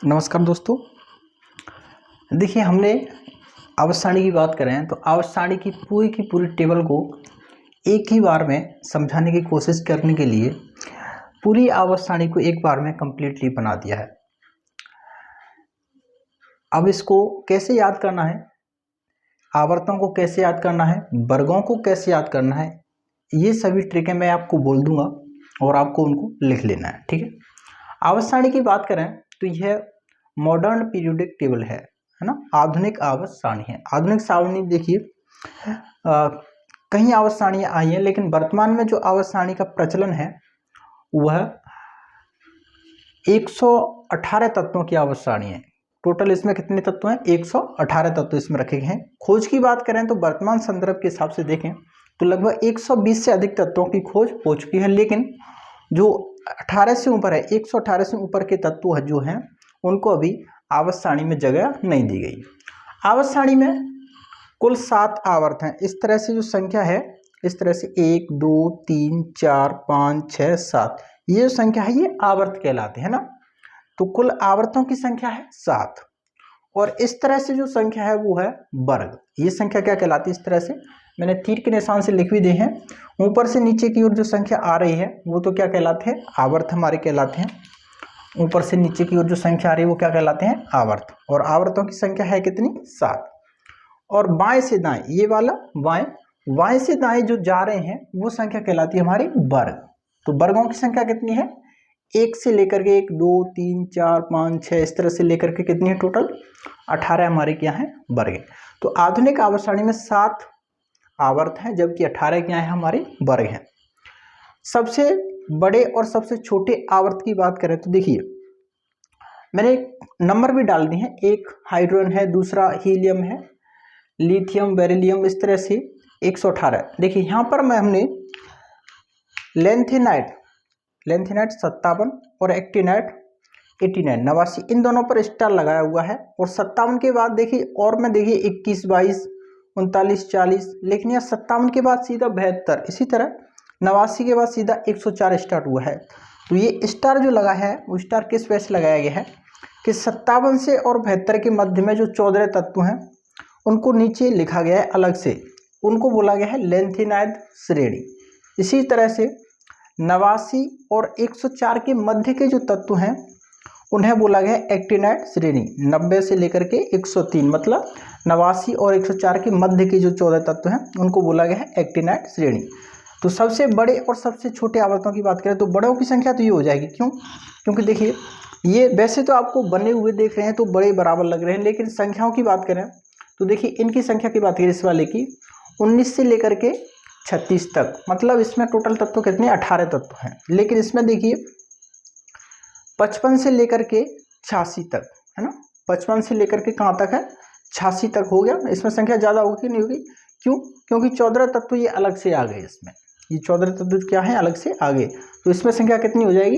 नमस्कार दोस्तों। देखिए, हमने आवर्त सारणी की बात करें तो आवर्त सारणी की पूरी टेबल को एक ही बार में समझाने की कोशिश करने के लिए पूरी आवर्त सारणी को एक बार में कंप्लीटली बना दिया है। अब इसको कैसे याद करना है, आवर्तों को कैसे याद करना है, वर्गों को कैसे याद करना है, ये सभी ट्रिकें मैं आपको बोल दूंगा और आपको उनको लिख लेना है। ठीक है। आवर्त सारणी की बात करें तो यह मॉडर्न पीरियोडिक टेबल है ना, आधुनिक आवर्त सारणी है। आधुनिक सारणी देखिए, कई आवर्त सारणियां आई हैं, लेकिन वर्तमान में जो आवर्त सारणी का प्रचलन है वह 118 तत्वों की आवर्त सारणी है। टोटल इसमें कितने तत्व हैं? 118 तत्व इसमें रखे गए हैं। खोज की बात करें तो वर्तमान संदर्भ के हिसाब से देखें तो लगभग 120 से अधिक तत्वों की खोज हो चुकी है, लेकिन जो 18 से ऊपर है, 118 से ऊपर के तत्व जो हैं उनको अभी आवर्त सारणी में जगह नहीं दी गई। आवर्त सारणी में कुल 7 आवर्त हैं। इस तरह से जो संख्या है, इस तरह से 1 2 3 4 5 6 7, ये जो संख्या है ये आवर्त कहलाते हैं ना। तो कुल आवर्तों की संख्या है 7, और इस तरह से जो संख्या है वो है वर्ग। ये संख्या क्या कहलाती है? इस तरह से मैंने तीर के निशान से लिख भी दिए हैं। ऊपर से नीचे की ओर जो संख्या आ रही है वो तो क्या कहलाते हैं? आवर्त हमारे कहलाते हैं। ऊपर से नीचे की ओर जो संख्या आ रही है वो क्या कहलाते हैं? आवर्त। और आवर्तों की संख्या है कितनी? 7। और बाएं से दाएं, ये वाला बाएं से दाएं जो जा रहे हैं वो संख्या कहलाती है हमारी वर्ग। तो वर्गों की संख्या कितनी है? 1 से लेकर के 1 2 3 4 5 6, इस तरह से लेकर के कितनी है? टोटल 18 हमारे क्या है? वर्ग। तो आधुनिक आवर्त सारणी में 7 आवर्त हैं, जबकि 18 क्या है? हमारे वर्ग हैं। सबसे बड़े और सबसे छोटे आवर्त की बात करें तो देखिए, मैंने नंबर भी डाल दिए हैं। एक हाइड्रोजन है, दूसरा हीलियम है, लिथियम, बेरिलियम, इस तरह से 118। देखिए यहाँ पर हमने लेंथेनाइट 57 और एक्टिनाइट 89 89, इन दोनों पर स्टार लगाया हुआ है। और 57 के बाद देखिए, और में देखिए 21 22 39 40, लेकिन यह 57 के बाद सीधा 72, इसी तरह 89 के बाद सीधा 104 स्टार्ट हुआ है। तो ये स्टार जो लगा है वो स्टार किस वजह से लगाया गया है कि 57 से और 72 के मध्य में जो 14 तत्व हैं उनको नीचे लिखा गया है अलग से, उनको बोला गया है लेंथेनाइड श्रेणी। इसी तरह से 89 और 104 के मध्य के जो तत्व हैं उन्हें बोला गया है एक्टिनाइड श्रेणी। 90 से लेकर के 103, मतलब 89 और 104 के मध्य के जो 14 तत्व हैं उनको बोला गया है एक्टिनाइड श्रेणी। तो सबसे बड़े और सबसे छोटे आवर्तों की बात करें तो बड़ों की संख्या तो ये हो जाएगी। क्यों? क्योंकि देखिए, ये वैसे तो आपको बने हुए देख रहे हैं तो बड़े बराबर लग रहे हैं, लेकिन संख्याओं की बात करें तो देखिए इनकी संख्या की बात करें, इस वाले की 19 से लेकर के 36 तक, मतलब इसमें टोटल तत्व कितने? 18 तत्व हैं। लेकिन इसमें देखिए 55 से लेकर के 86 तक है ना। 55 से लेकर के कहाँ तक है? 86 तक हो गया। इसमें संख्या ज़्यादा होगी कि नहीं होगी? क्यों? क्योंकि 14 तत्व ये अलग से आ गए। इसमें ये 14 तत्व क्या है? अलग से आ गए। तो इसमें संख्या कितनी हो जाएगी?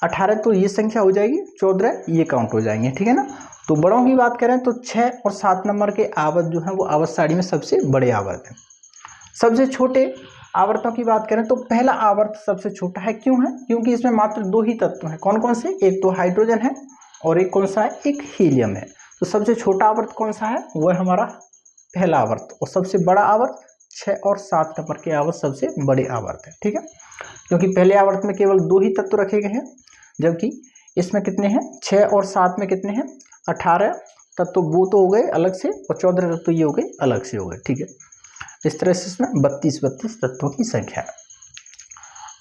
18, तो ये संख्या हो जाएगी, 14 ये काउंट हो जाएंगे। ठीक है ना। तो बड़ों की बात करें तो 6 और 7 नंबर के आवर्त जो हैं वो आवर्त सारणी में सबसे बड़े आवर्त हैं। सबसे छोटे आवर्तों की बात करें तो पहला आवर्त सबसे छोटा है। क्यों है? क्योंकि इसमें मात्र 2 ही तत्व हैं। कौन कौन से? एक तो हाइड्रोजन है और एक कौन सा है? एक हीलियम है। तो सबसे छोटा आवर्त कौन सा है? वह हमारा पहला आवर्त। और सबसे बड़ा आवर्त 6 और 7 नंबर के आवर्त सबसे बड़े आवर्त है। ठीक है। क्योंकि पहले आवर्त में केवल 2 ही तत्व रखे गए हैं, जबकि इसमें कितने हैं? 6 और 7 में कितने हैं? 18 तत्व वो तो हो गए अलग से, और 14 तत्व ये हो गए अलग से हो गए। ठीक है। इस तरह से इसमें 32 तत्वों की संख्या है।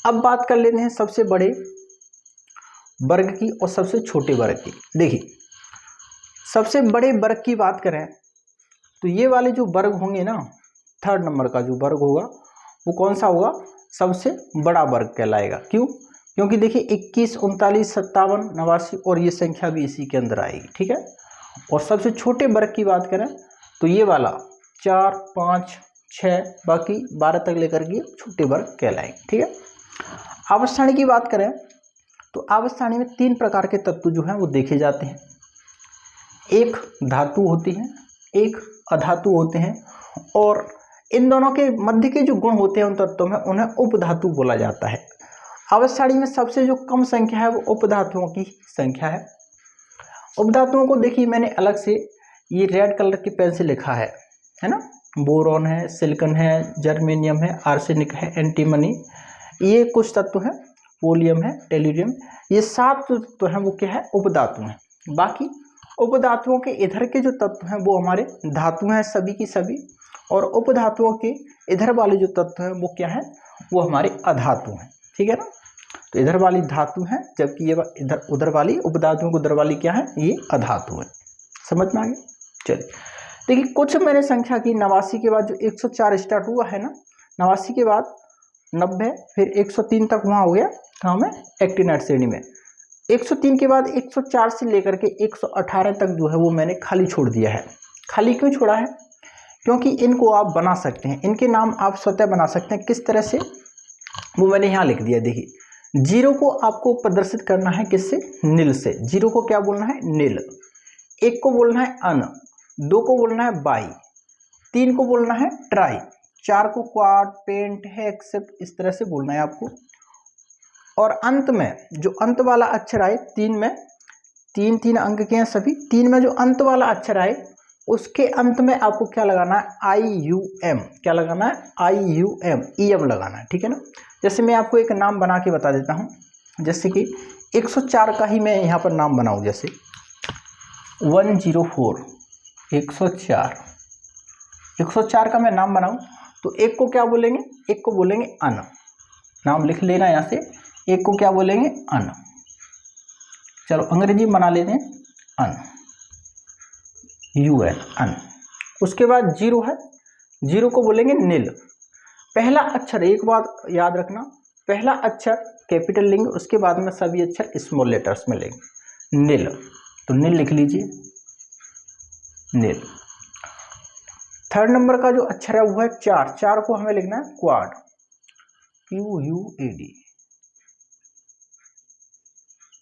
अब बात कर लेते हैं सबसे बड़े वर्ग की और सबसे छोटे वर्ग की। देखिए, सबसे बड़े वर्ग की बात करें तो ये वाले जो वर्ग होंगे ना, 3rd नंबर का जो वर्ग होगा वो कौन सा होगा? सबसे बड़ा वर्ग कहलाएगा। क्यों? क्योंकि देखिए 21 39 57 89 और ये संख्या भी इसी के अंदर आएगी। ठीक है। और सबसे छोटे वर्ग की बात करें तो ये वाला 4 5 6 बाकी 12 तक लेकर के छोटे वर्ग कहलाएंगे। ठीक है। आवर्त सारणी की बात करें तो आवर्त सारणी में 3 प्रकार के तत्व जो हैं वो देखे जाते हैं। एक धातु होती है, एक अधातु होते हैं, और इन दोनों के मध्य के जो गुण होते हैं उन तत्वों में उन्हें उपधातु बोला जाता है। आवर्त सारणी में सबसे जो कम संख्या है वो उपधातुओं की संख्या है। उपधातुओं को देखिए मैंने अलग से ये रेड कलर की पेन से लिखा है ना। बोरॉन है, सिलिकॉन है, जर्मेनियम है, आर्सेनिक है, एंटीमनी, ये कुछ तत्व हैं, पोलियम है, टेल्यूरियम, ये 7 तत्व हैं वो क्या है, उपधातु हैं। बाकी उपधातुओं के इधर के जो तत्व हैं वो हमारे धातु हैं सभी की सभी, और उपधातुओं के इधर वाले जो तत्व हैं वो क्या है, वो हमारे अधातु हैं। ठीक है ना, तो इधर वाली धातु है जबकि ये इधर उधर वाली उपधातुओं को उधर वाली क्या है, ये अधातु है। समझ में आ गया। चलिए देखिए कुछ मैंने संख्या की 89 के बाद जो 104 स्टार्ट हुआ है ना, 89 के बाद 90 फिर 103 तक वहाँ हो गया कहाँ में, एक्टिनाइड श्रेणी में। 103 के बाद 104 से लेकर के 118 तक जो है वो मैंने खाली छोड़ दिया है। खाली क्यों छोड़ा है, क्योंकि इनको आप बना सकते हैं, इनके नाम आप स्वतः बना सकते हैं। किस तरह से, वो मैंने यहाँ लिख दिया। देखिए 0 को आपको प्रदर्शित करना है किससे, नील से। 0 को क्या बोलना है, नील। 1 को बोलना है अन, 2 को बोलना है बाई, 3 को बोलना है ट्राई, 4 को क्वाड, पेंट है, एक्सेप्ट, इस तरह से बोलना है आपको। और अंत में जो अंत वाला अक्षर आए, 3 में 3 अंक के हैं सभी, 3 में जो अंत वाला अक्षर आए उसके अंत में आपको क्या लगाना है, IUM। क्या लगाना है, IUM, EM लगाना है। ठीक है ना, जैसे मैं आपको एक नाम बना के बता देता हूँ, जैसे कि 104 का ही मैं यहाँ पर नाम बनाऊँ, जैसे 104, 104 का मैं नाम बनाऊँ तो 1 को क्या बोलेंगे, 1 को बोलेंगे अन, नाम लिख लेना यहाँ से। 1 को क्या बोलेंगे, अन। चलो अंग्रेजी में बना लेते हैं, अन, UN, अन। उसके बाद 0 है, 0 को बोलेंगे नील। पहला अक्षर, एक बात याद रखना, पहला अक्षर कैपिटल लेंगे, उसके बाद में सभी अक्षर स्मॉल लेटर्स में लेंगे, नील। तो नील लिख लीजिए, नील। थर्ड नंबर का जो अक्षर है वो है 4, 4 को हमें लिखना है क्वाड, QUAD।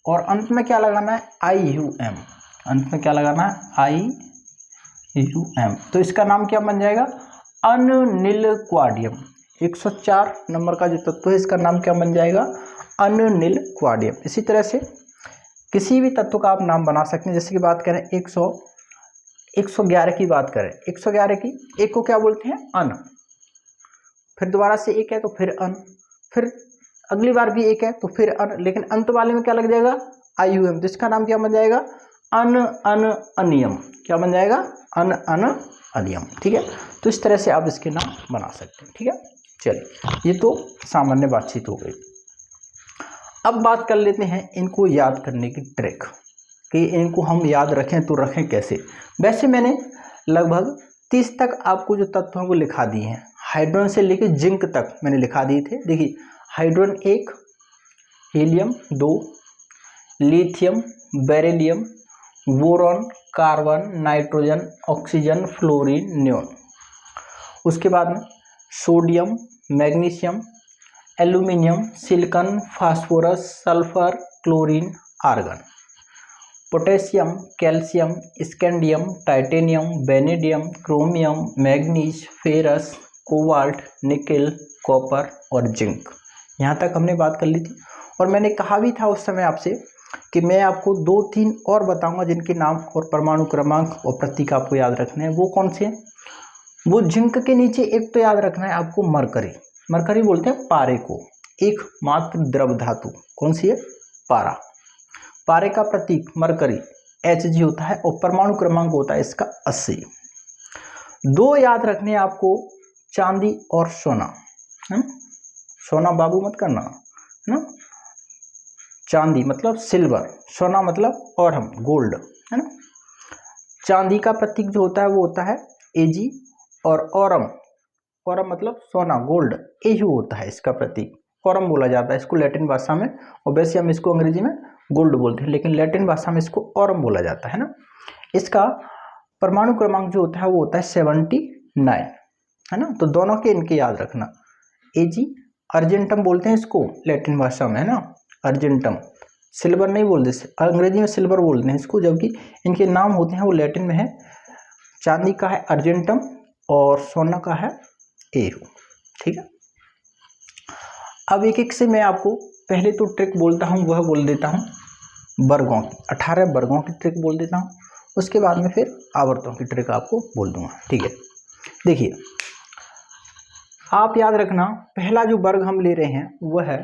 और अंत में क्या लगाना है, IUM, अंत में क्या लगाना है, IUM। तो इसका नाम क्या बन जाएगा, अननील क्वाडियम। 104 नंबर का जो तत्व है इसका नाम क्या बन जाएगा, अननील क्वाडियम। इसी तरह से किसी भी तत्व का आप नाम बना सकते हैं। जैसे कि बात करें 111 की बात करें, 111 की, 1 को क्या बोलते हैं, अन, फिर दोबारा से 1 है तो फिर अन, फिर अगली बार भी 1 है तो फिर अन, लेकिन अंत वाले में क्या लग जाएगा, IUM। तो इसका नाम क्या बन जाएगा, अनियम। क्या बन जाएगा, अनियम। ठीक है, तो इस तरह से आप इसके नाम बना सकते हैं। ठीक है, चलिए ये तो सामान्य बातचीत हो गई। अब बात कर लेते हैं इनको याद करने की ट्रिक, कि इनको हम याद रखें तो रखें कैसे। वैसे मैंने लगभग 30 तक आपको जो तत्व हैं वो लिखा दिए हैं, हाइड्रोजन से लेकर जिंक तक मैंने लिखा दिए थे। देखिए hydrogen 1, helium 2, lithium, beryllium, boron, carbon, nitrogen, oxygen, fluorine, neon. उसके बाद में sodium, magnesium, aluminium, silicon, phosphorus, sulphur, chlorine, argon, potassium, calcium, scandium, titanium, vanadium, chromium, manganese, ferrous, cobalt, nickel, copper और जिंक। यहाँ तक हमने बात कर ली थी। और मैंने कहा भी था उस समय आपसे कि मैं आपको 2-3 और बताऊंगा जिनके नाम और परमाणु क्रमांक और प्रतीक आपको याद रखने हैं। वो कौन से हैं, वो जिंक के नीचे एक तो याद रखना है आपको मरकरी। मरकरी बोलते हैं पारे को, एकमात्र द्रव धातु कौन सी है, पारा। पारे का प्रतीक मरकरी Hg होता है और परमाणु क्रमांक होता है इसका 80। 2 याद रखने हैं आपको, चांदी और सोना। सोना बाबू मत करना है ना, चांदी मतलब सिल्वर, सोना मतलब और हम गोल्ड, है ना। चांदी का प्रतीक जो होता है वो होता है Ag, और औरम, औरम मतलब सोना, गोल्ड, Au होता है इसका प्रतीक। औरम बोला जाता है इसको लैटिन भाषा में, और वैसे हम इसको अंग्रेजी में गोल्ड बोलते हैं, लेकिन लैटिन भाषा में इसको औरम बोला जाता है ना। इसका परमाणु क्रमांक जो होता है वो होता है 79, है ना। तो दोनों के इनके याद रखना। Ag, अर्जेंटम बोलते हैं इसको लैटिन भाषा में, है ना, अर्जेंटम। सिल्वर नहीं बोलते, अंग्रेजी में सिल्वर बोलते हैं इसको, जबकि इनके नाम होते हैं वो लैटिन में है। चांदी का है अर्जेंटम और सोना का है Au। ठीक है, अब एक एक से मैं आपको पहले तो ट्रिक बोलता हूँ, वह बोल देता हूँ। वर्गों की, 18 वर्गों की ट्रिक बोल देता हूँ, उसके बाद में फिर आवर्तों की ट्रिक आपको बोल दूंगा। ठीक है, देखिए आप याद रखना, पहला जो वर्ग हम ले रहे हैं वह है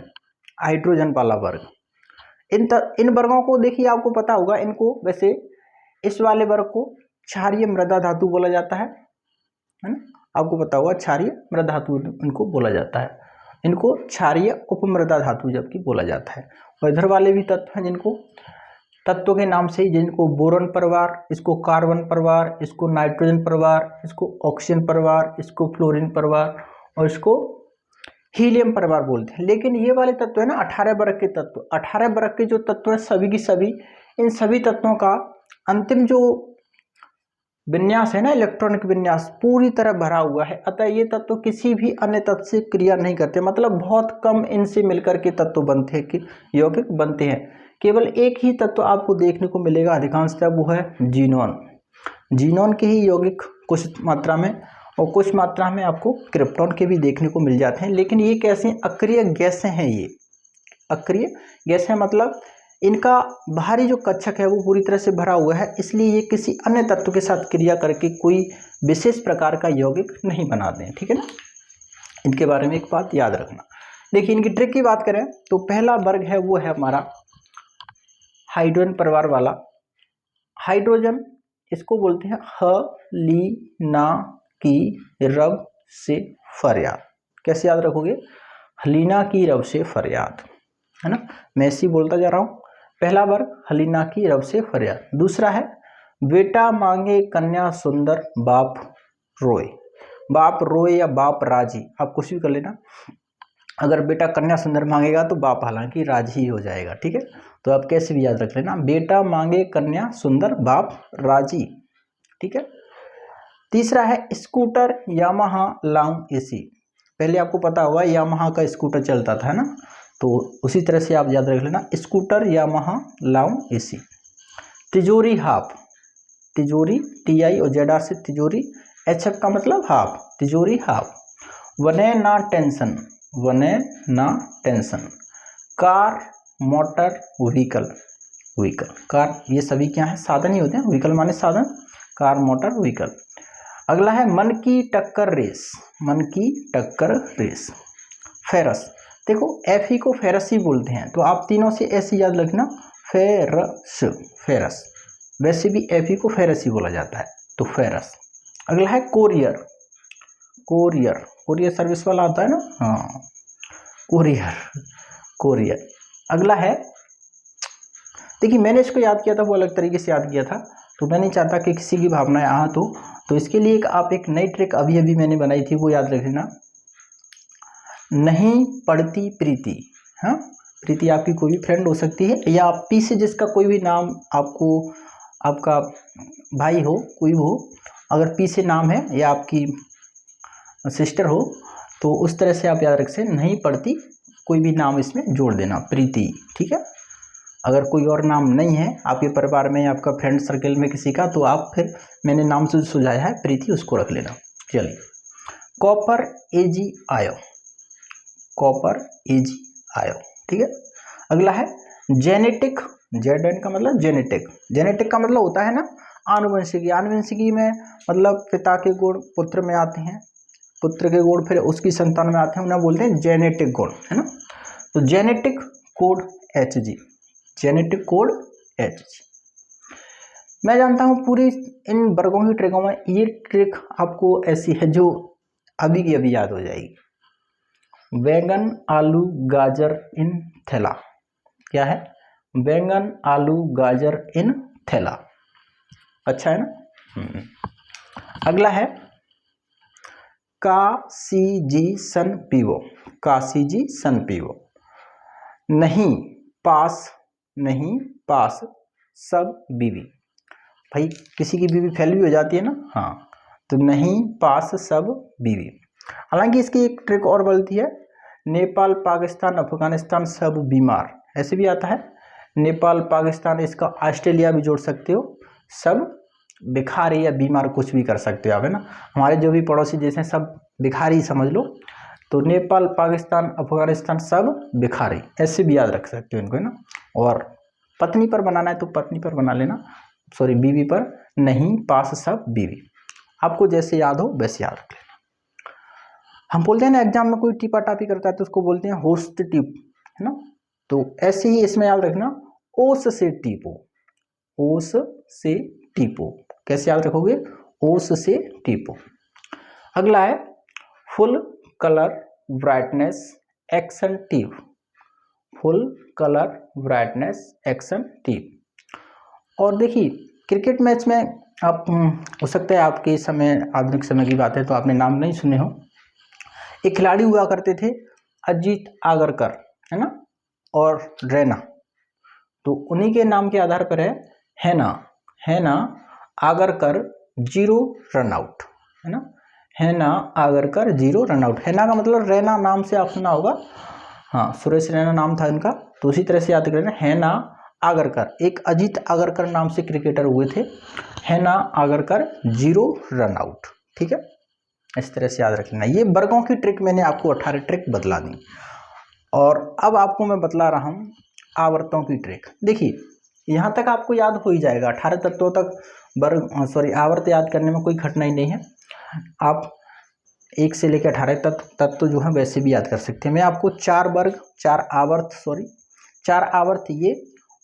हाइड्रोजन वाला वर्ग। इन वर्गों को देखिए, आपको पता होगा इनको, वैसे इस वाले वर्ग को क्षारीय मृदा धातु बोला जाता है ना, आपको पता होगा क्षारीय मृदा धातु इनको बोला जाता है, इनको क्षारीय उपमृदा धातु जबकि बोला जाता है। और इधर वाले भी तत्व हैं जिनको तत्व के नाम से ही, जिनको बोरॉन परिवार, इसको कार्बन परिवार, इसको नाइट्रोजन परिवार, इसको ऑक्सीजन परिवार, इसको फ्लोरीन परिवार और इसको हीलियम परिवार बोलते हैं। लेकिन ये वाले तत्व है ना 18 वर्ग के तत्व, 18 वर्ग के जो तत्व हैं सभी की सभी, इन सभी तत्वों का अंतिम जो विन्यास है ना, इलेक्ट्रॉनिक विन्यास पूरी तरह भरा हुआ है। अतः ये तत्व किसी भी अन्य तत्व से क्रिया नहीं करते, मतलब बहुत कम इनसे मिलकर के तत्व बनते हैं, यौगिक बनते हैं। केवल एक ही तत्व आपको देखने को मिलेगा अधिकांशतः, वो है जीनोन। जीनोन के ही यौगिक कुछ मात्रा में और कुछ मात्रा में आपको क्रिप्टॉन के भी देखने को मिल जाते हैं। लेकिन ये कैसे अक्रिय गैसें हैं, ये अक्रिय गैसें, मतलब इनका बाहरी जो कक्षक है वो पूरी तरह से भरा हुआ है, इसलिए ये किसी अन्य तत्व के साथ क्रिया करके कोई विशेष प्रकार का यौगिक नहीं बनाते हैं। ठीक है ना, इनके बारे में एक बात याद रखना। देखिए इनकी ट्रिक की बात करें तो पहला वर्ग है वो है हमारा हाइड्रोजन परिवार वाला। हाइड्रोजन इसको बोलते हैं हलीना की रब से फरियाद। कैसे याद रखोगे, हलीना की रब से फरियाद, है ना, मैं इसी बोलता जा रहा हूँ। पहला वर्ग हलीना की रब से फरियाद। दूसरा है बेटा मांगे कन्या सुंदर बाप रोए। बाप रोए या बाप राजी, आप कुछ भी कर लेना। अगर बेटा कन्या सुंदर मांगेगा तो बाप हालांकि राजी ही हो जाएगा। ठीक है, तो आप कैसे भी याद रख लेना, बेटा मांगे कन्या सुंदर बाप राजी। ठीक है, तीसरा है स्कूटर यामाहा लाउंग एसी। पहले आपको पता होगा यामाहा का स्कूटर चलता था, है ना, तो उसी तरह से आप याद रख लेना, स्कूटर यामाहा लाउंग एसी। तिजोरी हाफ, तिजोरी TI और ZR से तिजोरी, HF का मतलब हाफ, तिजोरी हाफ। वने ना टेंशन, वने ना tension. Car motor vehicle, vehicle car ये सभी क्या है, साधन ही होते हैं, व्हीकल माने साधन, कार मोटर व्हीकल। अगला है मन की टक्कर रेस, मन की टक्कर रेस। फेरस, देखो Fe को फेरस ही बोलते हैं, तो आप तीनों से ऐसे याद रखना, फेरस, फेरस। वैसे भी Fe को फेरस ही बोला जाता है, तो फेरस। अगला है कोरियर, कोरियर, कोरियर सर्विस वाला आता है ना, हाँ कोरियर, कोरियर। अगला है, देखिए मैंने इसको याद किया था वो अलग तरीके से याद किया था, तो मैं नहीं चाहता कि किसी की भावनाएं आहत हो, तो इसके लिए आप एक नई ट्रिक अभी अभी मैंने बनाई थी, वो याद रख लेना, नहीं पड़ती प्रीति। हाँ, प्रीति आपकी कोई भी फ्रेंड हो सकती है, या पी से जिसका कोई भी नाम आपको, आपका भाई हो, कोई हो, अगर पी से नाम है या आपकी सिस्टर हो, तो उस तरह से आप याद रख सकते, नहीं पड़ती कोई भी नाम इसमें जोड़ देना, प्रीति। ठीक है, अगर कोई और नाम नहीं है आपके परिवार में या आपका फ्रेंड सर्कल में किसी का, तो आप फिर मैंने नाम से सुझाया है प्रीति, उसको रख लेना। चलिए, कॉपर AG आयो, कॉपर AG आयो। ठीक है, अगला है जेनेटिक, जेड का मतलब जेनेटिक, जेनेटिक का मतलब होता है ना आनुवंशिकी। आनुवंशिकी में मतलब पिता के गुण पुत्र में आते हैं, पुत्र के गुण फिर उसकी संतान में आते हैं, उन्हें बोलते हैं जेनेटिक गुण, है ना। तो genetic code HG, genetic code HG। मैं जानता हूँ पूरी इन वर्गों की ट्रिकों में ये ट्रिक आपको ऐसी है जो अभी की अभी याद हो जाएगी। बैंगन आलू गाजर इन थैला, क्या है, बैंगन आलू गाजर इन थैला, अच्छा है ना। अगला है कासीजी सन पीवो, कासीजी सन पीवो। नहीं पास, नहीं पास सब बीवी, भाई किसी की बीवी फेल भी हो जाती है ना, हाँ, तो नहीं पास सब बीवी। हालांकि इसकी एक ट्रिक और बोलती है, नेपाल पाकिस्तान अफगानिस्तान सब बीमार, ऐसे भी आता है, नेपाल पाकिस्तान, इसका ऑस्ट्रेलिया भी जोड़ सकते हो, सब भिखारी या बीमार कुछ भी कर सकते हो आप, है ना। हमारे जो भी पड़ोसी जैसे सब भिखारी समझ लो, तो नेपाल पाकिस्तान अफगानिस्तान सब भिखारी, ऐसे भी याद रख सकते हो इनको, है ना। और पत्नी पर बनाना है तो पत्नी पर बना लेना, सॉरी बीवी पर नहीं, पास सब बीवी, आपको जैसे याद हो वैसे याद रख लेना। हम बोलते हैं ना एग्जाम में कोई टिपा टापी करता है तो उसको बोलते हैं होस्ट टिप, है ना। तो ऐसे ही इसमें याद रखना, ओस से टिपो, ओस से टिपो, कैसे याद रखोगे, ओस से टिपो। अगला है full colour brightness action tip, full colour brightness action tip. और देखिए क्रिकेट मैच में आप हो सकता है आपके समय आधुनिक समय की बात है तो आपने नाम नहीं सुने हो, एक खिलाड़ी हुआ करते थे अजीत आगरकर, है ना, और रैना, तो उन्हीं के नाम के आधार पर है ना, हैना आगरकर 0 रन आउट, है ना, हैना आगरकर 0 रन आउट। हैना का मतलब रैना नाम से आप सुना होगा, हाँ सुरेश रैना नाम था इनका, तो उसी तरह से याद कर लेना, हैना आगरकर, एक अजीत आगरकर नाम से क्रिकेटर हुए थे, हैना आगरकर 0 रन आउट, ठीक है, इस तरह से याद रख लेना। ये वर्गों की ट्रिक मैंने आपको 18 ट्रिक बतला दी, और अब आपको मैं बतला रहा हूँ आवर्तों की ट्रिक। देखिए यहाँ तक आपको याद हो ही जाएगा, 18 तत्वों तक वर्ग सॉरी आवर्त याद करने में कोई कठिनाई नहीं है, आप 1 से लेकर 18 तत्व जो है वैसे भी याद कर सकते हैं। मैं आपको 4 वर्ग 4 आवर्त ये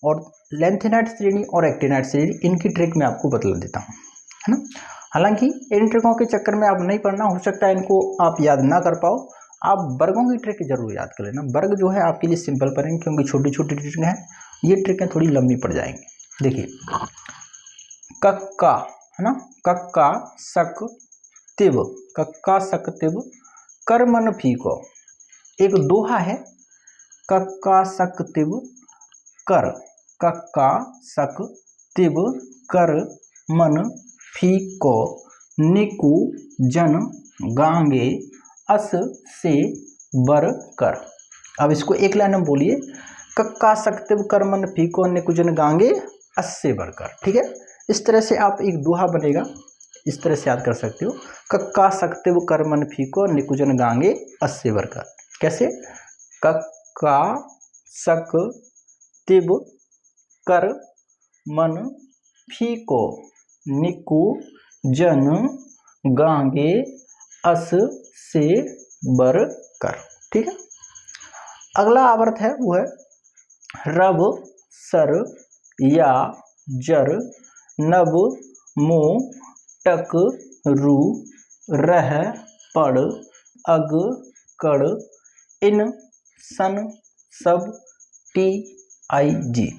और लेंथेनाइट श्रेणी और एक्टिनाइट श्रेणी, इनकी ट्रिक मैं आपको बतला देता हूँ, है ना। हालांकि इन ट्रिकों के चक्कर में आप नहीं पढ़ना, हो सकता है इनको आप याद ना कर पाओ, आप वर्गों की ट्रिक जरूर याद कर लेना। वर्ग जो है आपके लिए सिंपल पड़ेंगे क्योंकि छोटी छोटी ट्रिक हैं, ये ट्रिकें थोड़ी लंबी पड़ जाएंगी। देखिए कक्का, है ना, कक्का सक तिब, कक्का सक तिब कर मन फीको, एक दोहा है, कक्का सक तिब कर, कक्का सक तिब कर मन फीको निकु जन गांगे अस से बर कर। अब इसको एक लाइन में बोलिए, कक्का सक्तिव कर मन फीको निकुजन गांगे अस से बर कर, ठीक है। इस तरह से आप एक दोहा बनेगा, इस तरह से याद कर सकते हो, कक्का सक्तिव कर मन फीको निकुजन गांगे अस से बर कर। कैसे, कक्का सक तिब कर मन फीको निकु जन गांगे अस से बर कर, ठीक है। अगला आवर्त है वो है रब सर या जर नब मो टक रू रह पड़ अग कड़ इन सन सब टी आई जी।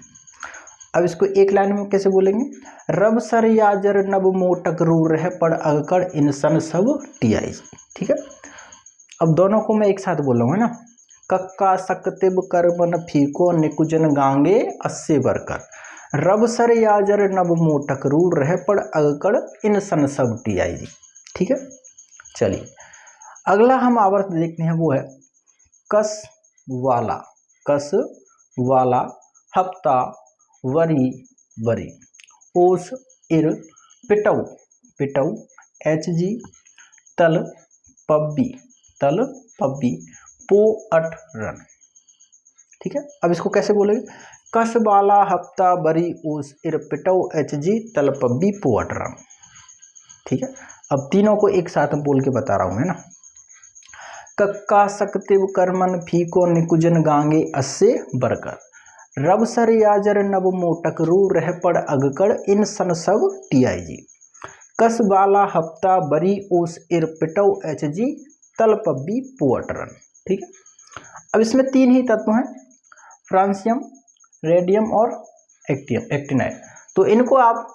अब इसको एक लाइन में कैसे बोलेंगे, रब सर या जर नब मोटक रू रह पड़ अगकड़ इंसन सब टी आई, ठीक है। अब दोनों को मैं एक साथ बोल रहा हूँ, है ना, कक्का सक्तिब कर मन फीको निकुजन गांगे अस्से बरकर, रब सर या जर नब मोटक रू रह पड़ अगकड़ इंसन सब टी आई जी, ठीक है। चलिए अगला हम आवर्त देखते हैं, वो है कस वाला, कस वाला हफ्ता वरी वरी ओस इर पिटऊ पिटऊ एच जी तल पब्बी पो अट रन, ठीक है। अब इसको कैसे बोलेंगे, कस वाला हफ्ता बरी ओस इर पिटऊ एच जी तल पब्बी पो अट रन, ठीक है। अब तीनों को एक साथ बोल के बता रहा हूं, है ना, कक्का सक्तिव करमन फीको निकुजन गांगे अस्से बरकर, रब सर याजर नब मोटक रू रह पड़ अगकड़ इन सन सब टी आई जी, कस वाला हफ्ता बरी ओस इर पिटौ एच जी तल पब्बी पोअटरन, ठीक है। अब इसमें 3 ही तत्व हैं, फ्रांसियम, रेडियम और एक्टिनाइट, तो इनको आप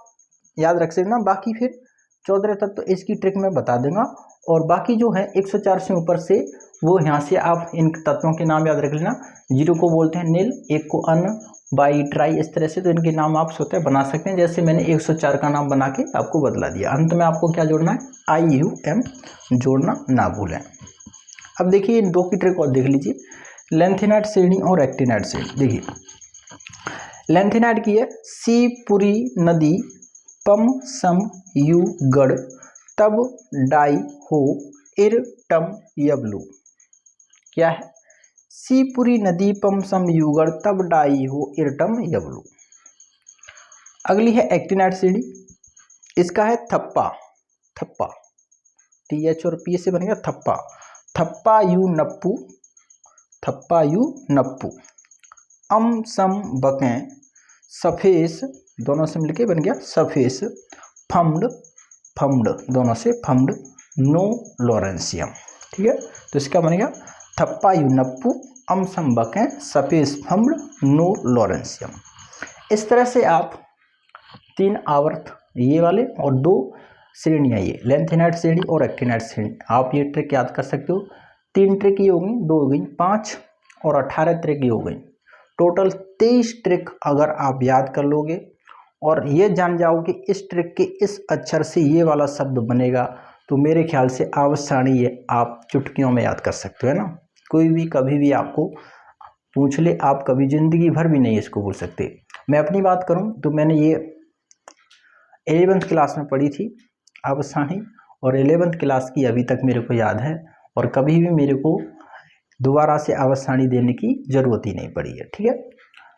याद रख सकते ना, बाकी फिर 14 तत्व इसकी ट्रिक में बता दूंगा, और बाकी जो है 104 से ऊपर से वो यहाँ से आप इन तत्वों के नाम याद रख लेना, 0 को बोलते हैं नील, 1 को अन, बाई ट्राई, इस तरह से तो इनके नाम आप स्वतः बना सकते हैं, जैसे मैंने 104 का नाम बना के आपको बतला दिया। अंत में आपको क्या जोड़ना है, IUM जोड़ना ना भूलें। अब देखिए इन 2 की ट्रिक और देख लीजिए, लेंथेनाइट श्रेणी और एक्टिनाइट श्रेणी। देखिए लेंथेनाइट की है, सी पुरी नदी पम सम यू गढ़ तब डाई हो इर टम यबलू, क्या है, सीपुरी नदी पम सम युगड़ तब डाई हो इरटम यबलू, अगली है एक्टिनाइड श्रेणी, इसका है थप्पा, थप्पा TH और P से बनेगा थप्पा, थप्पा यू नप्पू, थप्पा यू नप्पू। अम सम बकें सफेस, दोनों से मिलके बन गया सफेस, फम्ड, फम्ड दोनों से फम्ड, नो लॉरेंसियम। ठीक है, तो इसका बनेगा थप्पा यू नप्पू, अम सम बकें सफेस फम्ड, नो लॉरेंसियम। इस तरह से आप 3 आवर्त ये वाले और 2 श्रेणियाँ ये लेंथेनाइड श्रेणी और एक्टिनाइड श्रेणी, आप ये ट्रिक याद कर सकते हो। 3 ट्रिक ये हो गई, 2 हो गई, 5 और 18 ट्रिक ये हो गई। टोटल 23 ट्रिक अगर आप याद कर लोगे और ये जान जाओगे इस ट्रिक के इस अक्षर से ये वाला शब्द बनेगा, तो मेरे ख्याल से आवसानी ये आप चुटकियों में याद कर सकते हो, है ना। कोई भी कभी भी आपको पूछ ले, आप कभी ज़िंदगी भर भी नहीं इसको बोल सकते। मैं अपनी बात करूं तो मैंने ये 11th क्लास में पढ़ी थी आवसानी, और 11th क्लास की अभी तक मेरे को याद है, और कभी भी मेरे को दोबारा से आवसानी देने की ज़रूरत ही नहीं पड़ी है। ठीक है,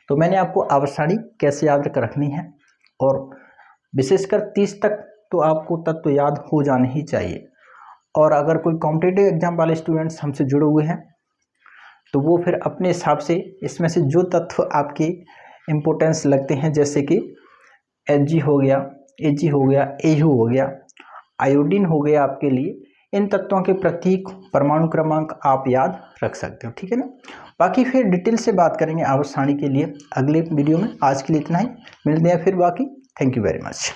तो मैंने आपको आवसानी कैसे याद कर रखनी है, और विशेषकर 30 तक तो आपको तत्व याद हो जाने ही चाहिए। और अगर कोई कॉम्पिटिटिव एग्जाम वाले स्टूडेंट्स हमसे जुड़े हुए हैं तो वो फिर अपने हिसाब से इसमें से जो तत्व आपके इम्पोर्टेंस लगते हैं, जैसे कि Hg हो गया, Ag हो गया, Au हो गया, आयोडीन हो गया आपके लिए, इन तत्वों के प्रतीक परमाणु क्रमांक आप याद रख सकते हो। ठीक है ना, बाकी फिर डिटेल से बात करेंगे आवसानी के लिए अगले वीडियो में। आज के लिए इतना ही, मिलते हैं फिर बाकी। Thank you very much.